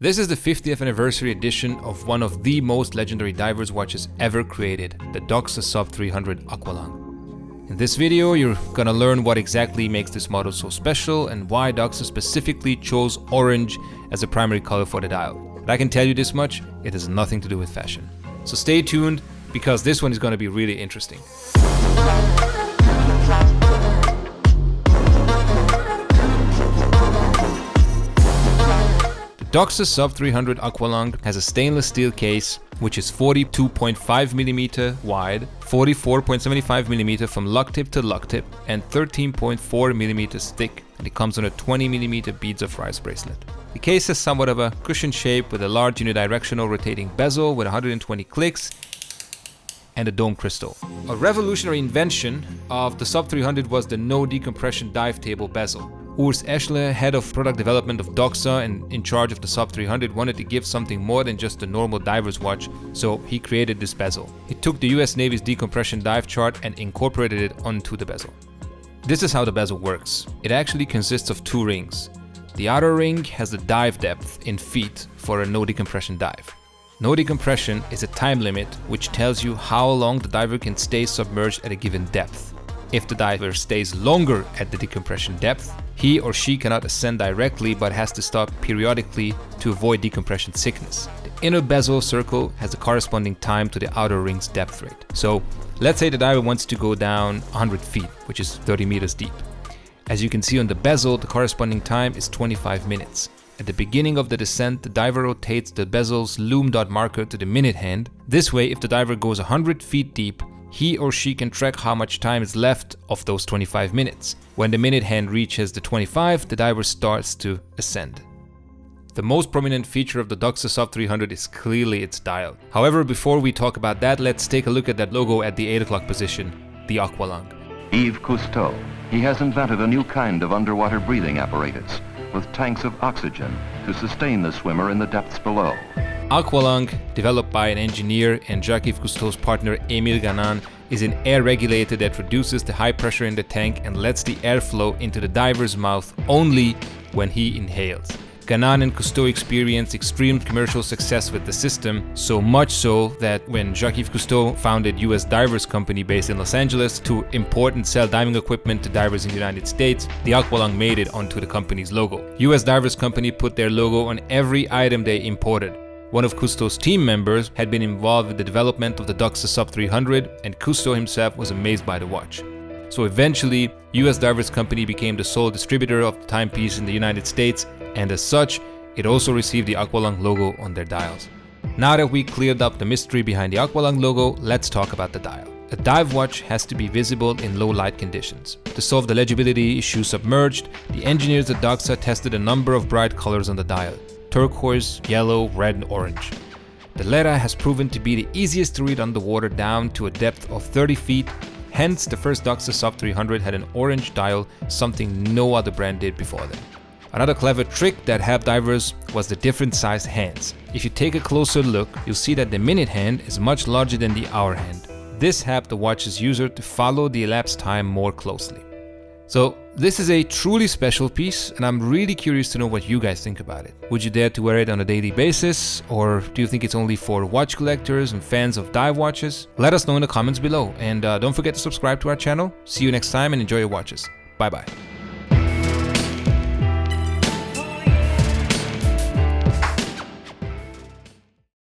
This is the 50th anniversary edition of one of the most legendary divers watches ever created, the Doxa SUB 300 Aqua Lung. In this video, you're gonna learn what exactly makes this model so special and why Doxa specifically chose orange as the primary color for the dial. But I can tell you this much, it has nothing to do with fashion. So stay tuned, because this one is gonna be really interesting. Doxa SUB 300 Aqua Lung has a stainless steel case which is 42.5mm wide, 44.75mm from luck tip to luck tip, and 13.4mm thick, and it comes on a 20mm beads of rice bracelet. The case has somewhat of a cushion shape with a large unidirectional rotating bezel with 120 clicks and a dome crystal. A revolutionary invention of the SUB 300 was the no decompression dive table bezel. Urs Eschle, head of product development of Doxa and in charge of the SUB 300, wanted to give something more than just a normal diver's watch, so he created this bezel. He took the US Navy's decompression dive chart and incorporated it onto the bezel. This is how the bezel works. It actually consists of two rings. The outer ring has the dive depth in feet for a no decompression dive. No decompression is a time limit which tells you how long the diver can stay submerged at a given depth. If the diver stays longer at the decompression depth, he or she cannot ascend directly but has to stop periodically to avoid decompression sickness. The inner bezel circle has a corresponding time to the outer ring's depth rate. So let's say the diver wants to go down 100 feet, which is 30 meters deep. As you can see on the bezel, the corresponding time is 25 minutes. At the beginning of the descent, the diver rotates the bezel's loom dot marker to the minute hand. This way, if the diver goes 100 feet deep, he or she can track how much time is left of those 25 minutes. When the minute hand reaches the 25, the diver starts to ascend. The most prominent feature of the Doxa SUB 300 is clearly its dial. However, before we talk about that, let's take a look at that logo at the 8 o'clock position, the Aqua Lung. Yves Cousteau. He has invented a new kind of underwater breathing apparatus with tanks of oxygen to sustain the swimmer in the depths below. Aqua Lung, developed by an engineer and Jacques Cousteau's partner Émile Ganin, is an air regulator that reduces the high pressure in the tank and lets the air flow into the diver's mouth only when he inhales. Ganin and Cousteau experienced extreme commercial success with the system, so much so that when Jacques Cousteau founded US Divers Company based in Los Angeles to import and sell diving equipment to divers in the United States, the Aqua Lung made it onto the company's logo. US Divers Company put their logo on every item they imported. One of Cousteau's team members had been involved with the development of the Doxa SUB 300, and Cousteau himself was amazed by the watch. So eventually, US Divers Company became the sole distributor of the timepiece in the United States, and as such, it also received the Aqua Lung logo on their dials. Now that we cleared up the mystery behind the Aqua Lung logo, let's talk about the dial. A dive watch has to be visible in low light conditions. To solve the legibility issue submerged, the engineers at Doxa tested a number of bright colors on the dial: turquoise, yellow, red, and orange. The latter has proven to be the easiest to read underwater down to a depth of 30 feet. Hence, the first Doxa SUB 300 had an orange dial, something no other brand did before them. Another clever trick that helped divers was the different sized hands. If you take a closer look, you'll see that the minute hand is much larger than the hour hand. This helped the watch's user to follow the elapsed time more closely. So this is a truly special piece, and I'm really curious to know what you guys think about it. Would you dare to wear it on a daily basis, or do you think it's only for watch collectors and fans of dive watches? Let us know in the comments below, and don't forget to subscribe to our channel. See you next time and enjoy your watches. Bye bye.